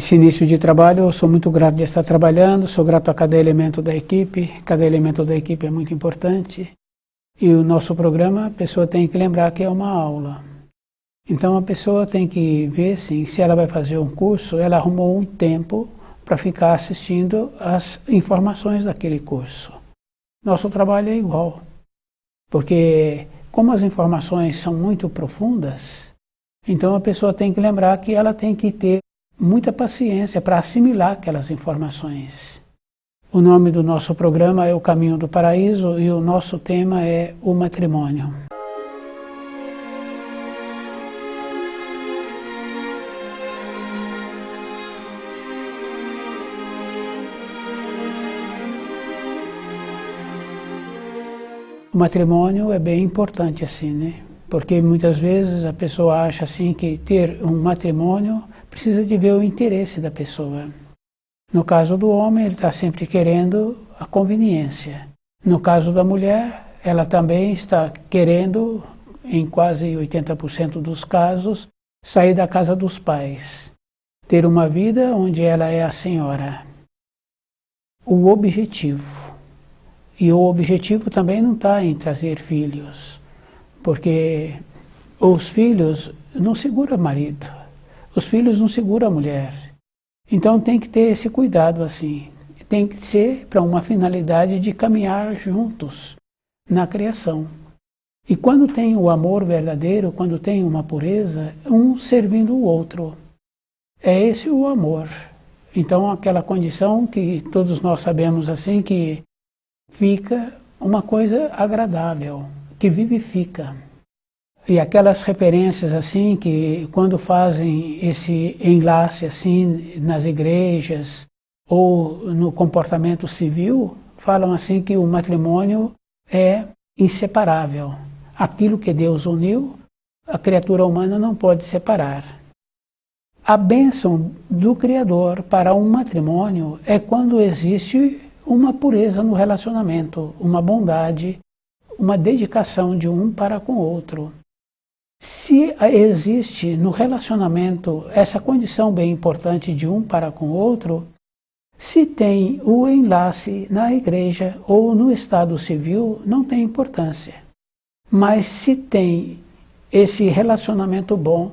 Nesse início de trabalho, eu sou muito grato de estar trabalhando, sou grato a cada elemento da equipe é muito importante. E o nosso programa, a pessoa tem que lembrar que é uma aula. Então a pessoa tem que ver, sim, se ela vai fazer um curso, ela arrumou um tempo para ficar assistindo as informações daquele curso. Nosso trabalho é igual, porque como as informações são muito profundas, então a pessoa tem que lembrar que ela tem que ter muita paciência para assimilar aquelas informações. O nome do nosso programa é O Caminho do Paraíso e o nosso tema é o matrimônio. O matrimônio é bem importante assim, né? Porque muitas vezes a pessoa acha assim que ter um matrimônio precisa de ver o interesse da pessoa. No caso do homem, ele está sempre querendo a conveniência. No caso da mulher, ela também está querendo, em quase 80% dos casos, sair da casa dos pais. Ter uma vida onde ela é a senhora. O objetivo. E o objetivo também não está em trazer filhos, porque os filhos não seguram marido, os filhos não seguram a mulher. Então tem que ter esse cuidado assim, tem que ser para uma finalidade de caminhar juntos na criação. E quando tem o amor verdadeiro, quando tem uma pureza, um servindo o outro. É esse o amor. Então aquela condição que todos nós sabemos assim que fica uma coisa agradável, que vivifica. E aquelas referências assim que quando fazem esse enlace assim nas igrejas ou no comportamento civil, falam assim que o matrimônio é inseparável. Aquilo que Deus uniu, a criatura humana não pode separar. A bênção do Criador para um matrimônio é quando existe uma pureza no relacionamento, uma bondade, uma dedicação de um para com o outro. Se existe no relacionamento essa condição bem importante de um para com o outro, se tem o enlace na igreja ou no estado civil, não tem importância. Mas se tem esse relacionamento bom,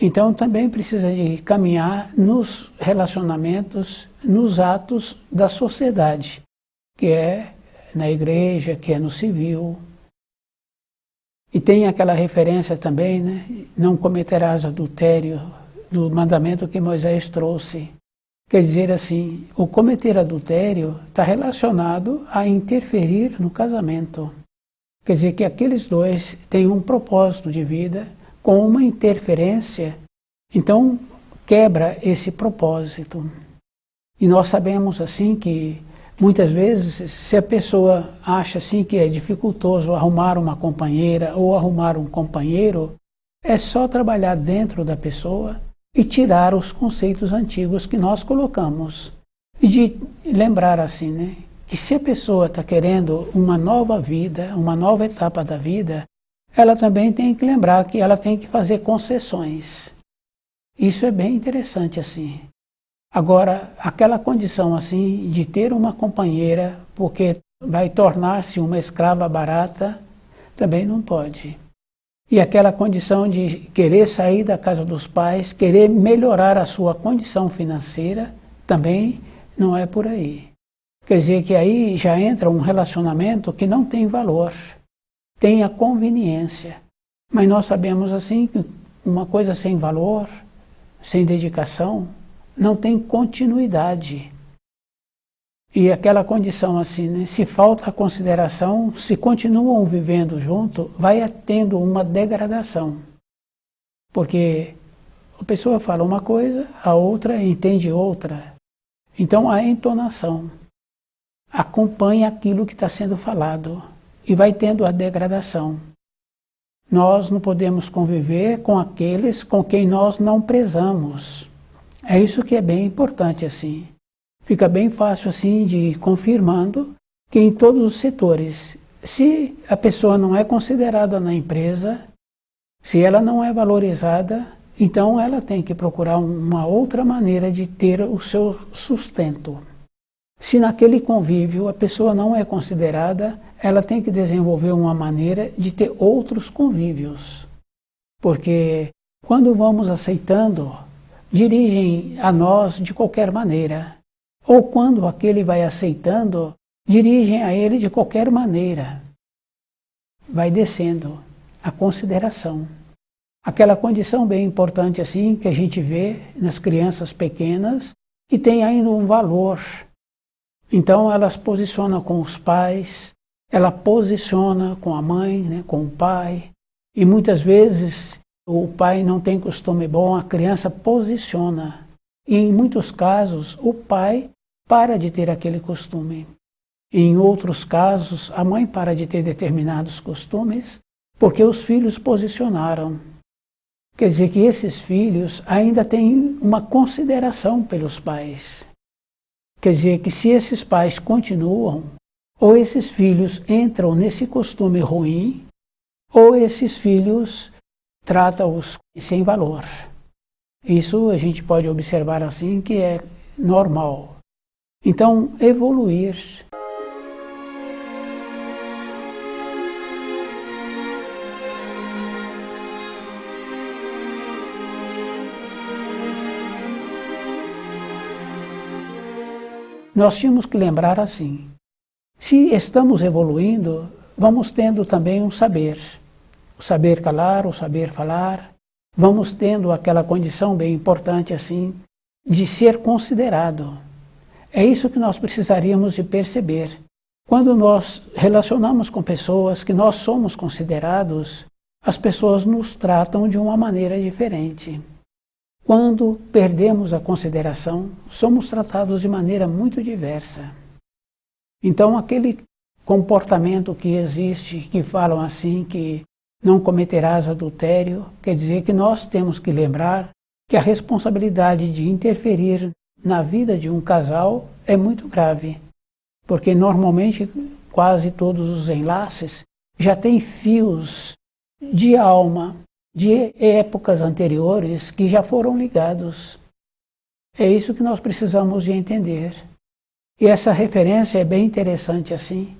então também precisa de caminhar nos relacionamentos, nos atos da sociedade, que é na igreja, que é no civil. E tem aquela referência também, né? Não cometerás adultério, do mandamento que Moisés trouxe. Quer dizer assim, o cometer adultério está relacionado a interferir no casamento. Quer dizer que aqueles dois têm um propósito de vida, com uma interferência, então quebra esse propósito. E nós sabemos assim que muitas vezes se a pessoa acha assim que é dificultoso arrumar uma companheira ou arrumar um companheiro, é só trabalhar dentro da pessoa e tirar os conceitos antigos que nós colocamos. E de lembrar assim, né, que se a pessoa está querendo uma nova vida, uma nova etapa da vida, ela também tem que lembrar que ela tem que fazer concessões. Isso é bem interessante assim. Agora, aquela condição assim de ter uma companheira porque vai tornar-se uma escrava barata, também não pode. E aquela condição de querer sair da casa dos pais, querer melhorar a sua condição financeira, também não é por aí. Quer dizer que aí já entra um relacionamento que não tem valor. Tem a conveniência. Mas nós sabemos assim que uma coisa sem valor, sem dedicação, não tem continuidade. E aquela condição assim, né, se falta a consideração, se continuam vivendo junto, vai tendo uma degradação. Porque a pessoa fala uma coisa, a outra entende outra. Então a entonação acompanha aquilo que está sendo falado. E vai tendo a degradação. Nós não podemos conviver com aqueles com quem nós não prezamos. É isso que é bem importante assim. Fica bem fácil assim de ir confirmando que em todos os setores, se a pessoa não é considerada na empresa, se ela não é valorizada, então ela tem que procurar uma outra maneira de ter o seu sustento. Se naquele convívio a pessoa não é considerada, ela tem que desenvolver uma maneira de ter outros convívios. Porque quando vamos aceitando, dirigem a nós de qualquer maneira. Ou quando aquele vai aceitando, dirigem a ele de qualquer maneira. Vai descendo a consideração. Aquela condição bem importante assim que a gente vê nas crianças pequenas que tem ainda um valor. Então elas posicionam com os pais, ela posiciona com a mãe, né, com o pai. E muitas vezes o pai não tem costume bom, a criança posiciona. E em muitos casos o pai para de ter aquele costume. E em outros casos a mãe para de ter determinados costumes porque os filhos posicionaram. Quer dizer que esses filhos ainda têm uma consideração pelos pais. Quer dizer que se esses pais continuam, ou esses filhos entram nesse costume ruim, ou esses filhos tratam-os sem valor. Isso a gente pode observar assim que é normal. Então, evoluir. Nós tínhamos que lembrar assim, se estamos evoluindo, vamos tendo também um saber. O saber calar, o saber falar, vamos tendo aquela condição bem importante assim, de ser considerado. É isso que nós precisaríamos de perceber. Quando nós relacionamos com pessoas que nós somos considerados, as pessoas nos tratam de uma maneira diferente. Quando perdemos a consideração, somos tratados de maneira muito diversa. Então, aquele comportamento que existe, que falam assim, que não cometerás adultério, quer dizer que nós temos que lembrar que a responsabilidade de interferir na vida de um casal é muito grave. Porque normalmente quase todos os enlaces já têm fios de alma, de épocas anteriores que já foram ligados. É isso que nós precisamos de entender. E essa referência é bem interessante assim,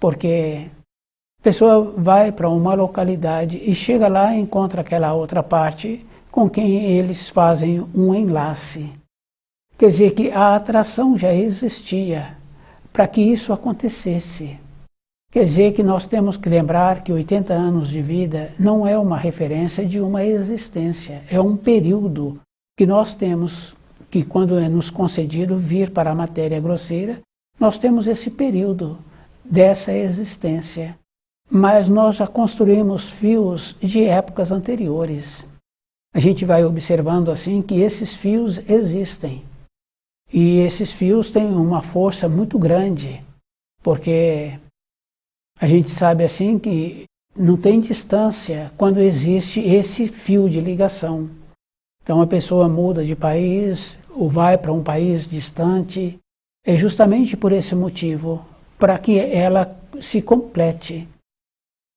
porque a pessoa vai para uma localidade e chega lá e encontra aquela outra parte com quem eles fazem um enlace. Quer dizer que a atração já existia para que isso acontecesse. Quer dizer que nós temos que lembrar que 80 anos de vida não é uma referência de uma existência, é um período que nós temos, que quando é nos concedido vir para a matéria grosseira, nós temos esse período dessa existência. Mas nós já construímos fios de épocas anteriores. A gente vai observando assim que esses fios existem. E esses fios têm uma força muito grande, porque a gente sabe assim que não tem distância quando existe esse fio de ligação. Então a pessoa muda de país ou vai para um país distante, é justamente por esse motivo, para que ela se complete.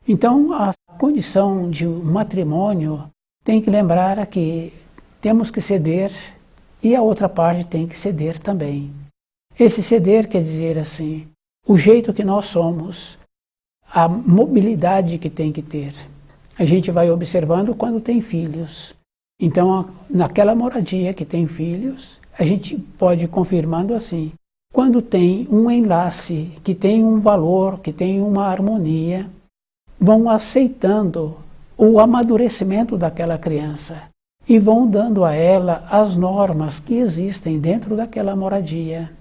Então a condição de um matrimônio tem que lembrar que temos que ceder e a outra parte tem que ceder também. Esse ceder quer dizer assim, o jeito que nós somos, a mobilidade que tem que ter. A gente vai observando quando tem filhos. Então, naquela moradia que tem filhos, a gente pode ir confirmando assim. Quando tem um enlace, que tem um valor, que tem uma harmonia, vão aceitando o amadurecimento daquela criança e vão dando a ela as normas que existem dentro daquela moradia,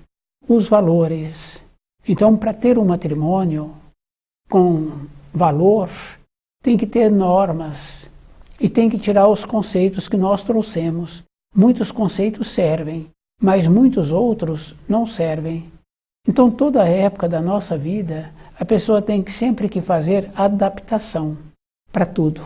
os valores. Então, para ter um matrimônio com valor, tem que ter normas e tem que tirar os conceitos que nós trouxemos. Muitos conceitos servem, mas muitos outros não servem. Então, toda a época da nossa vida, a pessoa tem que sempre que fazer adaptação para tudo.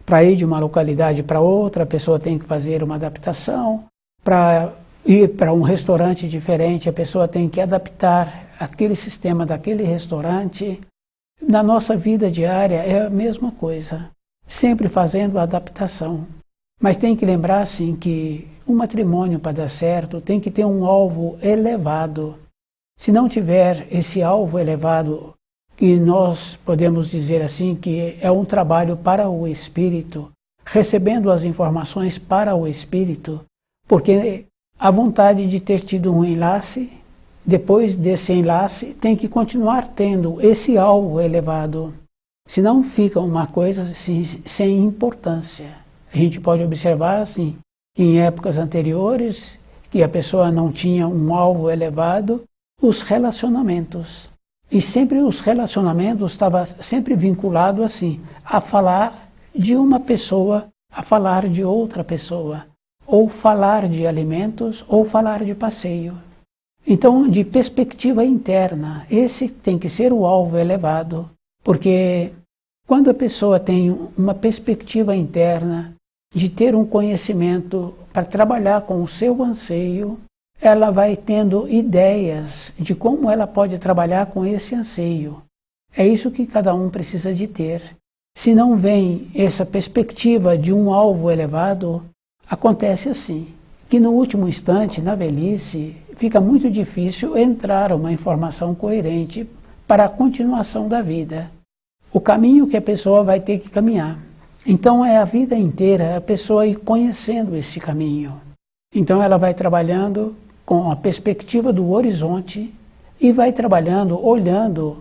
Para ir de uma localidade para outra, a pessoa tem que fazer uma adaptação. Para ir para um restaurante diferente, a pessoa tem que adaptar aquele sistema daquele restaurante. Na nossa vida diária é a mesma coisa, sempre fazendo a adaptação. Mas tem que lembrar, assim, que um matrimônio, para dar certo, tem que ter um alvo elevado. Se não tiver esse alvo elevado, que nós podemos dizer assim, que é um trabalho para o espírito, recebendo as informações para o espírito, porque a vontade de ter tido um enlace, depois desse enlace, tem que continuar tendo esse alvo elevado. Senão fica uma coisa assim, sem importância. A gente pode observar assim, que em épocas anteriores, que a pessoa não tinha um alvo elevado, os relacionamentos. E sempre os relacionamentos estavam sempre vinculados assim, a falar de uma pessoa, a falar de outra pessoa, ou falar de alimentos, ou falar de passeio. Então, de perspectiva interna, esse tem que ser o alvo elevado, porque quando a pessoa tem uma perspectiva interna de ter um conhecimento para trabalhar com o seu anseio, ela vai tendo ideias de como ela pode trabalhar com esse anseio. É isso que cada um precisa de ter. Se não vem essa perspectiva de um alvo elevado, acontece assim, que no último instante, na velhice, fica muito difícil entrar uma informação coerente para a continuação da vida. O caminho que a pessoa vai ter que caminhar. Então é a vida inteira a pessoa ir conhecendo esse caminho. Então ela vai trabalhando com a perspectiva do horizonte e vai trabalhando, olhando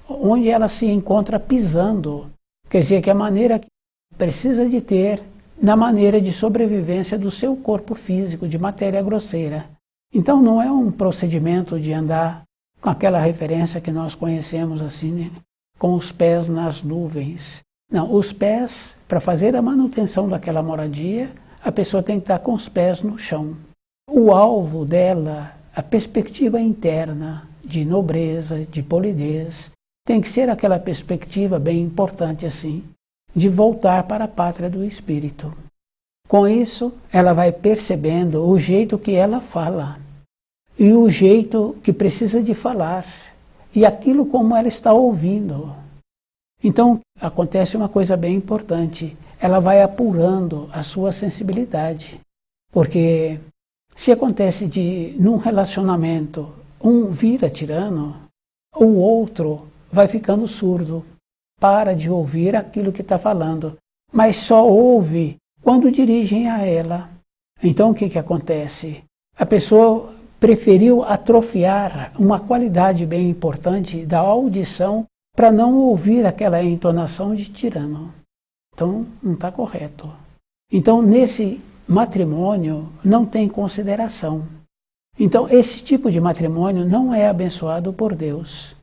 onde ela se encontra pisando. Quer dizer, que a maneira que precisa de ter na maneira de sobrevivência do seu corpo físico, de matéria grosseira. Então não é um procedimento de andar com aquela referência que nós conhecemos assim, né? Com os pés nas nuvens. Não, os pés, para fazer a manutenção daquela moradia, a pessoa tem que estar com os pés no chão. O alvo dela, a perspectiva interna de nobreza, de polidez, tem que ser aquela perspectiva bem importante assim, de voltar para a pátria do espírito. Com isso, ela vai percebendo o jeito que ela fala, e o jeito que precisa de falar, e aquilo como ela está ouvindo. Então, acontece uma coisa bem importante, ela vai apurando a sua sensibilidade, porque se acontece num relacionamento, um vira tirano, o outro vai ficando surdo, para de ouvir aquilo que está falando, mas só ouve quando dirigem a ela. Então o que acontece? A pessoa preferiu atrofiar uma qualidade bem importante da audição para não ouvir aquela entonação de tirano. Então não está correto. Então nesse matrimônio não tem consideração. Então esse tipo de matrimônio não é abençoado por Deus.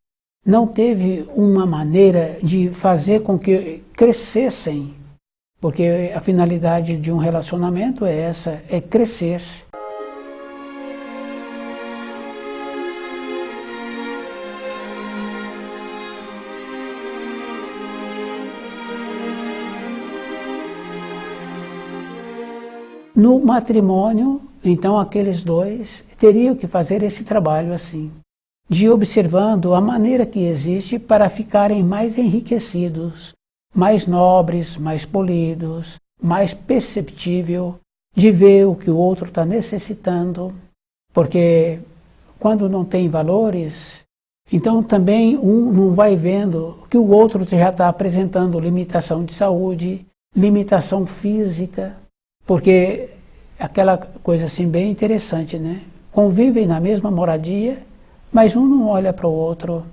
Não teve uma maneira de fazer com que crescessem, porque a finalidade de um relacionamento é essa, é crescer. No matrimônio, então aqueles dois teriam que fazer esse trabalho assim, de observando a maneira que existe para ficarem mais enriquecidos, mais nobres, mais polidos, mais perceptível, de ver o que o outro está necessitando, porque quando não tem valores, então também um não vai vendo que o outro já está apresentando limitação de saúde, limitação física, porque aquela coisa assim bem interessante, né? Convivem na mesma moradia, mas um não olha para o outro.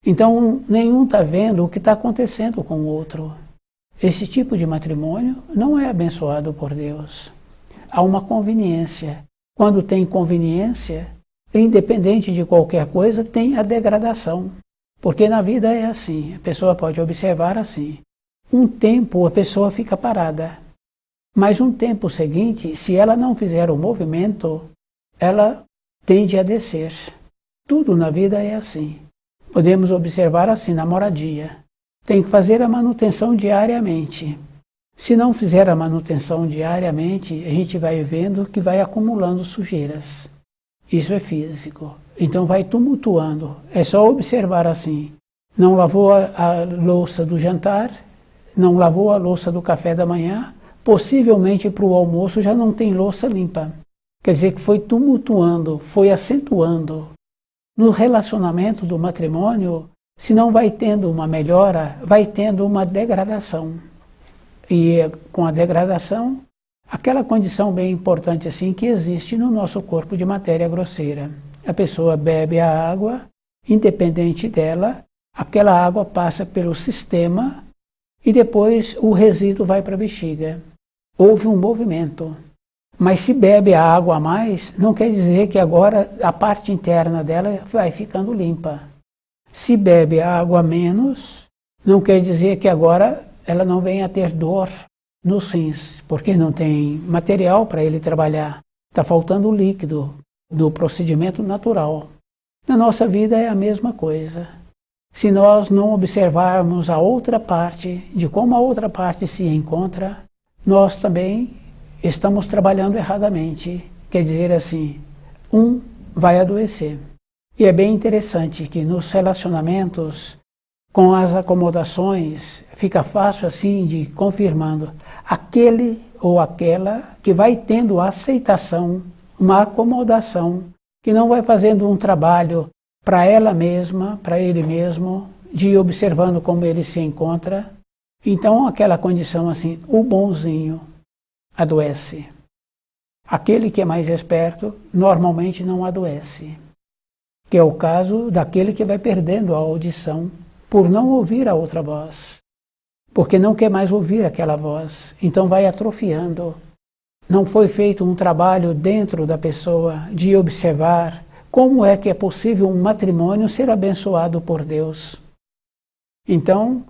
Então nenhum está vendo o que está acontecendo com o outro. Esse tipo de matrimônio não é abençoado por Deus. Há uma conveniência. Quando tem conveniência, independente de qualquer coisa, tem a degradação. Porque na vida é assim, a pessoa pode observar assim. Um tempo a pessoa fica parada, mas um tempo seguinte, se ela não fizer o movimento, ela tende a descer. Tudo na vida é assim. Podemos observar assim na moradia. Tem que fazer a manutenção diariamente. Se não fizer a manutenção diariamente, a gente vai vendo que vai acumulando sujeiras. Isso é físico. Então vai tumultuando. É só observar assim. Não lavou a louça do jantar, não lavou a louça do café da manhã, possivelmente para o almoço já não tem louça limpa. Quer dizer que foi tumultuando, foi acentuando. No relacionamento do matrimônio, se não vai tendo uma melhora, vai tendo uma degradação. E com a degradação, aquela condição bem importante assim que existe no nosso corpo de matéria grosseira. A pessoa bebe a água, independente dela, aquela água passa pelo sistema e depois o resíduo vai para a bexiga. Houve um movimento. Mas se bebe a água a mais, não quer dizer que agora a parte interna dela vai ficando limpa. Se bebe a água a menos, não quer dizer que agora ela não venha a ter dor nos rins, porque não tem material para ele trabalhar. Está faltando o líquido do procedimento natural. Na nossa vida é a mesma coisa. Se nós não observarmos a outra parte, de como a outra parte se encontra, nós também estamos trabalhando erradamente. Quer dizer assim, um vai adoecer. E é bem interessante que nos relacionamentos, com as acomodações, fica fácil assim de ir confirmando aquele ou aquela que vai tendo aceitação, uma acomodação, que não vai fazendo um trabalho para ela mesma, para ele mesmo, de ir observando como ele se encontra. Então aquela condição assim, o bonzinho adoece. Aquele que é mais esperto normalmente não adoece, que é o caso daquele que vai perdendo a audição por não ouvir a outra voz, porque não quer mais ouvir aquela voz, então vai atrofiando. Não foi feito um trabalho dentro da pessoa de observar como é que é possível um matrimônio ser abençoado por Deus. Então,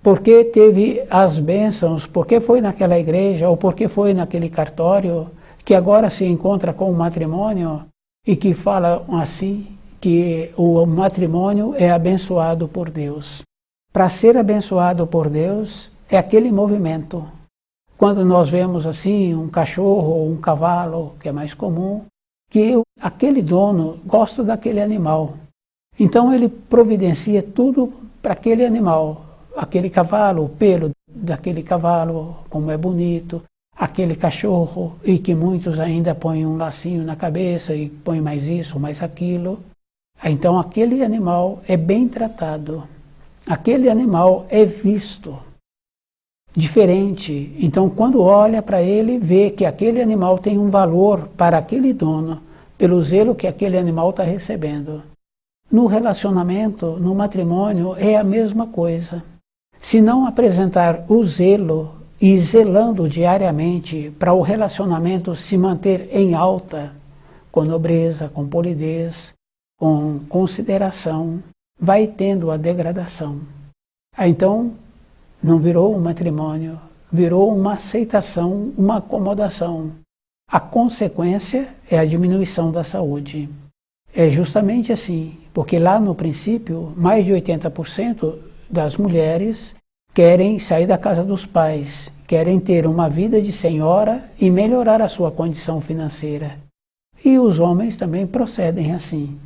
porque teve as bênçãos, porque foi naquela igreja ou porque foi naquele cartório que agora se encontra com o matrimônio e que fala assim, que o matrimônio é abençoado por Deus. Para ser abençoado por Deus é aquele movimento. Quando nós vemos assim um cachorro ou um cavalo, que é mais comum, que aquele dono gosta daquele animal. Então ele providencia tudo para aquele animal. Aquele cavalo, o pelo daquele cavalo, como é bonito, aquele cachorro, e que muitos ainda põem um lacinho na cabeça e põem mais isso, mais aquilo. Então aquele animal é bem tratado, aquele animal é visto diferente. Então quando olha para ele, vê que aquele animal tem um valor para aquele dono, pelo zelo que aquele animal está recebendo. No relacionamento, no matrimônio, é a mesma coisa. Se não apresentar o zelo e zelando diariamente para o relacionamento se manter em alta, com nobreza, com polidez, com consideração, vai tendo a degradação. Então, não virou um matrimônio, virou uma aceitação, uma acomodação. A consequência é a diminuição da saúde. É justamente assim, porque lá no princípio, mais de 80% das mulheres querem sair da casa dos pais, querem ter uma vida de senhora e melhorar a sua condição financeira. E os homens também procedem assim,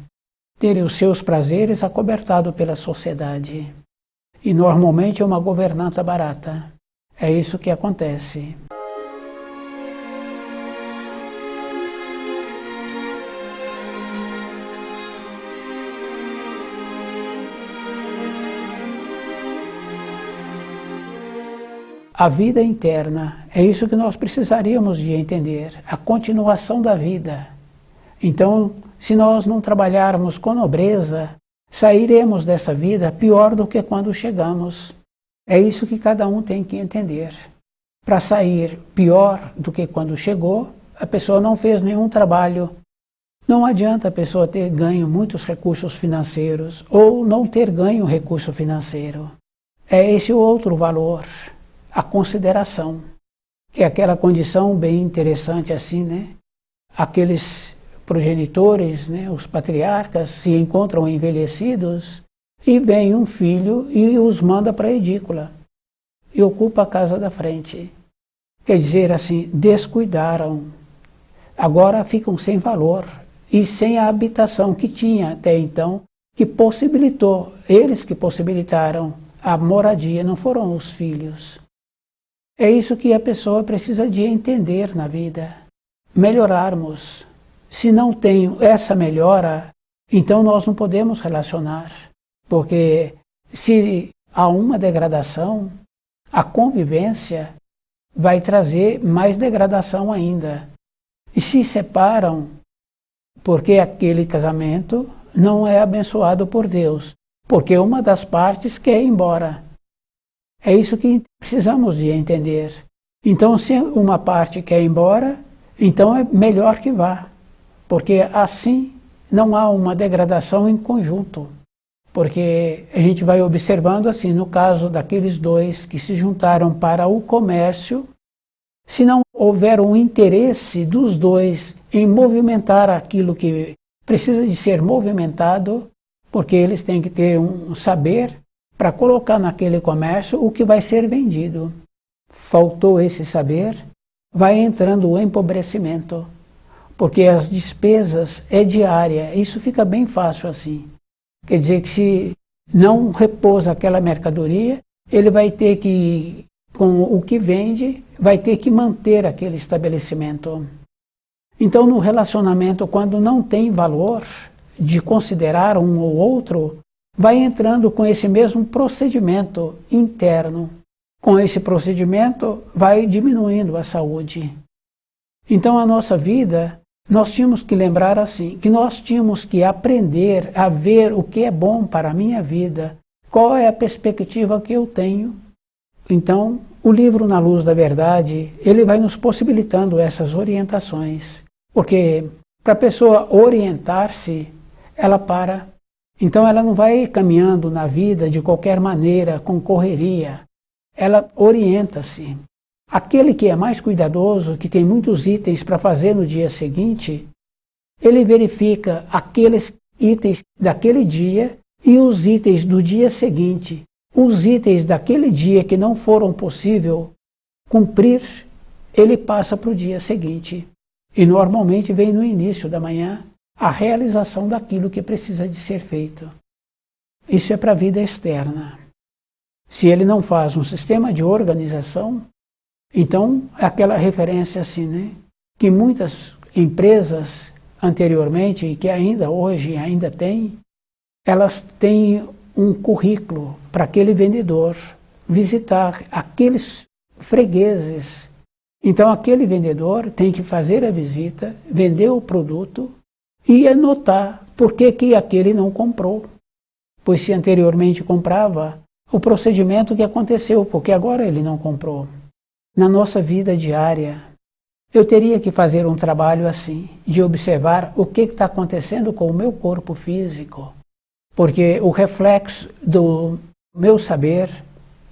terem os seus prazeres acobertados pela sociedade. E normalmente é uma governanta barata. É isso que acontece. A vida interna, é isso que nós precisaríamos de entender, a continuação da vida. Então, se nós não trabalharmos com nobreza, sairemos dessa vida pior do que quando chegamos. É isso que cada um tem que entender. Para sair pior do que quando chegou, a pessoa não fez nenhum trabalho. Não adianta a pessoa ter ganho muitos recursos financeiros ou não ter ganho recurso financeiro. É esse o outro valor. A consideração, que é aquela condição bem interessante assim, né? Aqueles progenitores, né, os patriarcas, se encontram envelhecidos e vem um filho e os manda para a edícula e ocupa a casa da frente. Quer dizer assim, descuidaram. Agora ficam sem valor e sem a habitação que tinha até então, que possibilitou, eles que possibilitaram a moradia, não foram os filhos. É isso que a pessoa precisa de entender na vida. Melhorarmos. Se não tem essa melhora, então nós não podemos relacionar. Porque se há uma degradação, a convivência vai trazer mais degradação ainda. E se separam porque aquele casamento não é abençoado por Deus, porque uma das partes quer ir embora. É isso que precisamos de entender. Então, se uma parte quer ir embora, então é melhor que vá, porque assim não há uma degradação em conjunto. Porque a gente vai observando assim, no caso daqueles dois que se juntaram para o comércio, se não houver um interesse dos dois em movimentar aquilo que precisa de ser movimentado, porque eles têm que ter um saber para colocar naquele comércio o que vai ser vendido. Faltou esse saber, vai entrando o empobrecimento, porque as despesas é diária, isso fica bem fácil assim. Quer dizer que se não repousa aquela mercadoria, ele vai ter que, com o que vende, vai ter que manter aquele estabelecimento. Então, no relacionamento, quando não tem valor de considerar um ou outro, vai entrando com esse mesmo procedimento interno. Com esse procedimento, vai diminuindo a saúde. Então, a nossa vida, nós tínhamos que lembrar assim, que nós tínhamos que aprender a ver o que é bom para a minha vida, qual é a perspectiva que eu tenho. Então, o livro Na Luz da Verdade, ele vai nos possibilitando essas orientações, porque para a pessoa orientar-se, ela para. Então ela não vai caminhando na vida de qualquer maneira, com correria. Ela orienta-se. Aquele que é mais cuidadoso, que tem muitos itens para fazer no dia seguinte, ele verifica aqueles itens daquele dia e os itens do dia seguinte. Os itens daquele dia que não foram possível cumprir, ele passa para o dia seguinte. E normalmente vem no início da manhã a realização daquilo que precisa de ser feito. Isso é para a vida externa. Se ele não faz um sistema de organização, então aquela referência assim, né, que muitas empresas anteriormente e que ainda hoje ainda têm, elas têm um currículo para aquele vendedor visitar aqueles fregueses. Então aquele vendedor tem que fazer a visita, vender o produto e anotar por que aquele não comprou. Pois se anteriormente comprava, o procedimento que aconteceu, porque agora ele não comprou. Na nossa vida diária, eu teria que fazer um trabalho assim, de observar o que está acontecendo com o meu corpo físico, porque o reflexo do meu saber,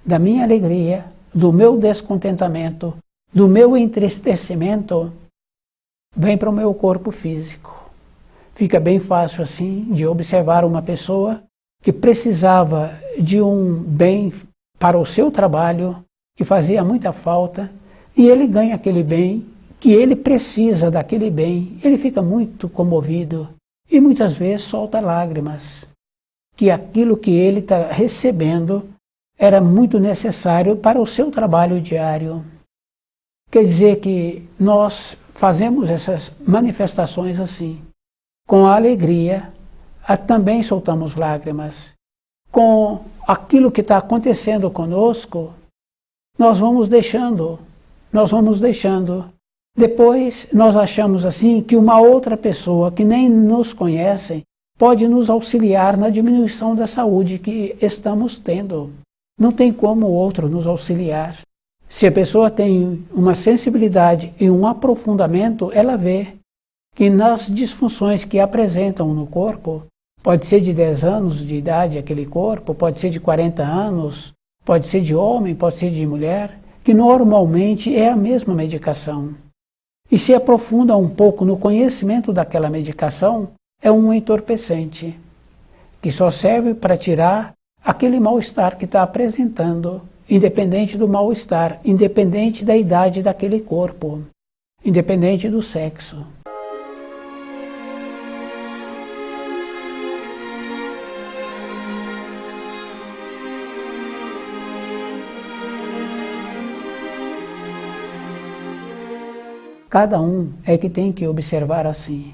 da minha alegria, do meu descontentamento, do meu entristecimento, vem para o meu corpo físico. Fica bem fácil assim de observar uma pessoa que precisava de um bem para o seu trabalho, que fazia muita falta, e ele ganha aquele bem, que ele precisa daquele bem, ele fica muito comovido e muitas vezes solta lágrimas, que aquilo que ele está recebendo era muito necessário para o seu trabalho diário. Quer dizer que nós fazemos essas manifestações assim. Com a alegria, também soltamos lágrimas. Com aquilo que está acontecendo conosco, nós vamos deixando. Depois nós achamos assim que uma outra pessoa que nem nos conhece pode nos auxiliar na diminuição da saúde que estamos tendo. Não tem como o outro nos auxiliar. Se a pessoa tem uma sensibilidade e um aprofundamento, ela vê que nas disfunções que apresentam no corpo, pode ser de 10 anos de idade aquele corpo, pode ser de 40 anos, pode ser de homem, pode ser de mulher, que normalmente é a mesma medicação. E se aprofunda um pouco no conhecimento daquela medicação, é um entorpecente, que só serve para tirar aquele mal-estar que está apresentando, independente do mal-estar, independente da idade daquele corpo, independente do sexo. cada um é que tem que observar assim.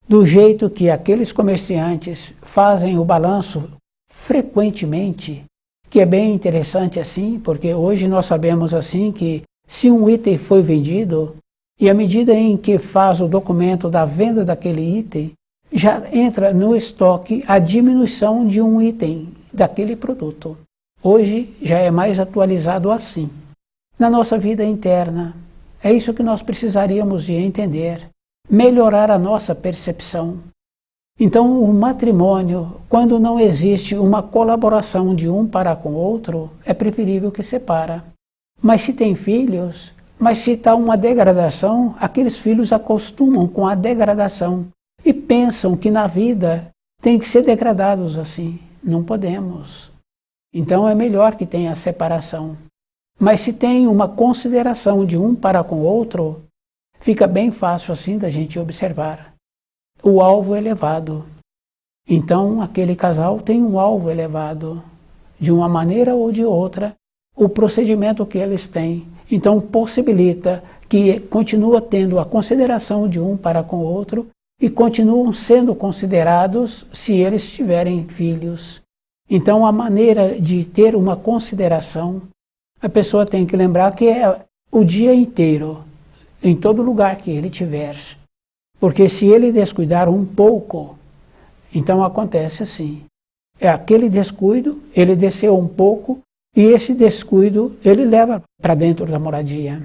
Do jeito que aqueles comerciantes fazem o balanço frequentemente, que é bem interessante assim, porque hoje nós sabemos assim que se um item foi vendido, e à medida em que faz o documento da venda daquele item, já entra no estoque a diminuição de um item daquele produto. Hoje já é mais atualizado assim. Na nossa vida interna, é isso que nós precisaríamos de entender, melhorar a nossa percepção. Então, o matrimônio, quando não existe uma colaboração de um para com o outro, é preferível que separa. Mas se tem filhos, mas se está uma degradação, aqueles filhos acostumam com a degradação e pensam que na vida tem que ser degradados assim. Não podemos. Então é melhor que tenha separação. Mas se tem uma consideração de um para com o outro, fica bem fácil assim da gente observar. O alvo elevado. Então aquele casal tem um alvo elevado. De uma maneira ou de outra, o procedimento que eles têm. Então possibilita que continua tendo a consideração de um para com o outro e continuam sendo considerados se eles tiverem filhos. Então a maneira de ter uma consideração, a pessoa tem que lembrar que é o dia inteiro, em todo lugar que ele tiver. Porque se ele descuidar um pouco, então acontece assim. É aquele descuido, ele desceu um pouco, e esse descuido ele leva para dentro da moradia.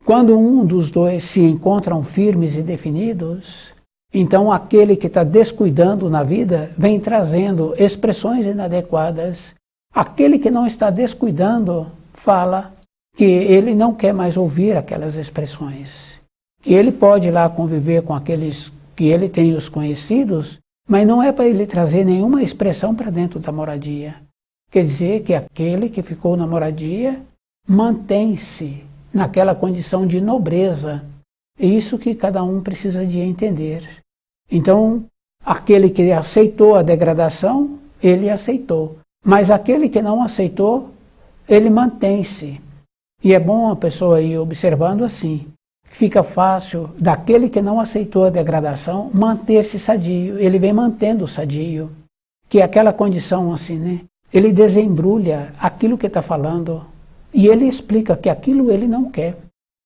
Quando um dos dois se encontram firmes e definidos, então aquele que está descuidando na vida vem trazendo expressões inadequadas. Aquele que não está descuidando fala que ele não quer mais ouvir aquelas expressões. Que ele pode ir lá conviver com aqueles que ele tem os conhecidos, mas não é para ele trazer nenhuma expressão para dentro da moradia. Quer dizer que aquele que ficou na moradia mantém-se naquela condição de nobreza. É isso que cada um precisa de entender. Então, aquele que aceitou a degradação, ele aceitou. Mas aquele que não aceitou, ele mantém-se. E é bom a pessoa ir observando assim. Fica fácil daquele que não aceitou a degradação manter-se sadio. Ele vem mantendo o sadio. Que é aquela condição assim, né? Ele desembrulha aquilo que está falando e ele explica que aquilo ele não quer.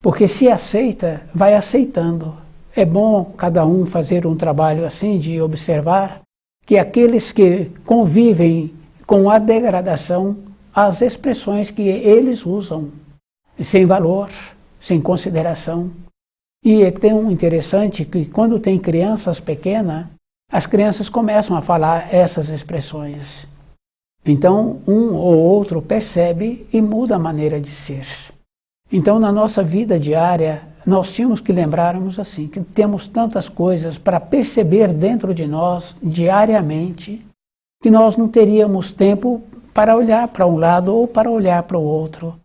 Porque se aceita, vai aceitando. É bom cada um fazer um trabalho assim de observar que aqueles que convivem com a degradação, as expressões que eles usam, sem valor, sem consideração. E é tão interessante que quando tem crianças pequenas, as crianças começam a falar essas expressões. Então, um ou outro percebe e muda a maneira de ser. Então, na nossa vida diária, nós tínhamos que lembrarmos assim, que temos tantas coisas para perceber dentro de nós diariamente, que nós não teríamos tempo para olhar para um lado ou para olhar para o outro.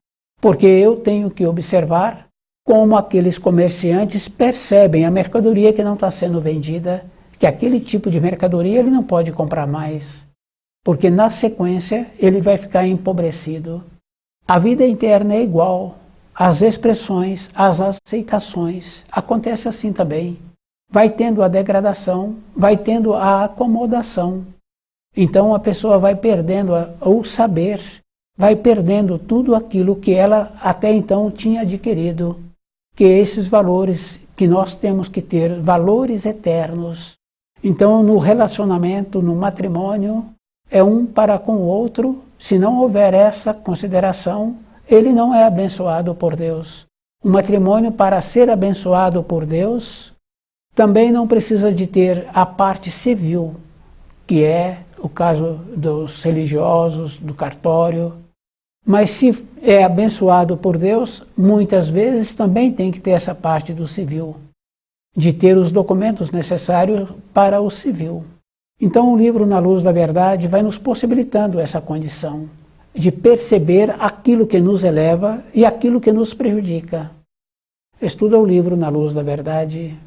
Porque eu tenho que observar como aqueles comerciantes percebem a mercadoria que não está sendo vendida, que aquele tipo de mercadoria ele não pode comprar mais. Porque na sequência ele vai ficar empobrecido. A vida interna é igual. As expressões, as aceitações, acontece assim também. Vai tendo a degradação, vai tendo a acomodação. Então a pessoa vai perdendo o saber, vai perdendo tudo aquilo que ela até então tinha adquirido. Que esses valores que nós temos que ter, valores eternos. Então no relacionamento, no matrimônio, é um para com o outro. Se não houver essa consideração, ele não é abençoado por Deus. O matrimônio, para ser abençoado por Deus, também não precisa de ter a parte civil, que é o caso dos religiosos, do cartório. Mas se é abençoado por Deus, muitas vezes também tem que ter essa parte do civil, de ter os documentos necessários para o civil. Então o livro Na Luz da Verdade vai nos possibilitando essa condição de perceber aquilo que nos eleva e aquilo que nos prejudica. Estuda o livro Na Luz da Verdade.